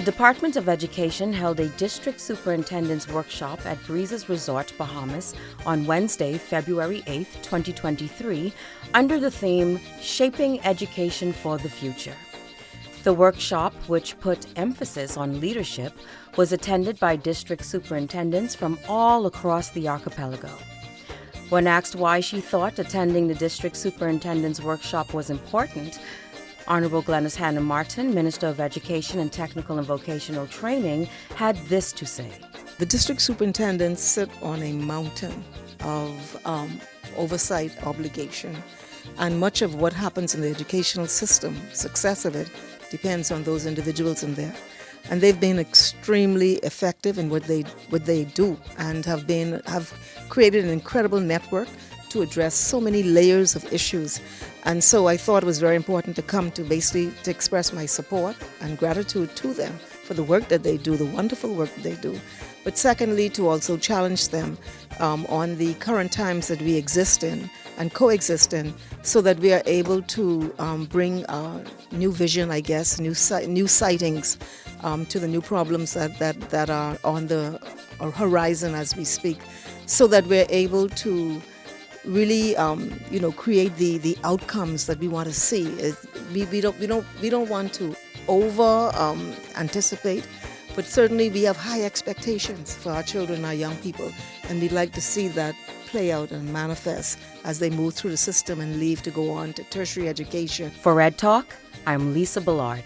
Department of Education held a district superintendent's workshop at Breezes Resort, Bahamas on Wednesday, February 8, 2023, under the theme Shaping Education for the Future. The workshop, which put emphasis on leadership, was attended by district superintendents from all across the archipelago. When asked why she thought attending the district superintendent's workshop was important, Honorable Glenys Hanna Martin, Minister of Education and Technical and Vocational Training, had this to say. The district superintendents sit on a mountain of oversight obligation, and much of what happens in the educational system, success of it, depends on those individuals in there. And they've been extremely effective in what they do, and have created an incredible network to address so many layers of issues. And so I thought it was very important to come to basically to express my support and gratitude to them for the work that they do, the wonderful work that they do. But secondly, to also challenge them on the current times that we exist in and coexist in, so that we are able to bring new vision, I guess, new sightings to the new problems that are on the horizon as we speak, so that we're able to really, create the outcomes that we want to see. We don't want to over anticipate, but certainly we have high expectations for our children, our young people, and we'd like to see that play out and manifest as they move through the system and leave to go on to tertiary education. For Ed Talk, I'm Lisa Ballard.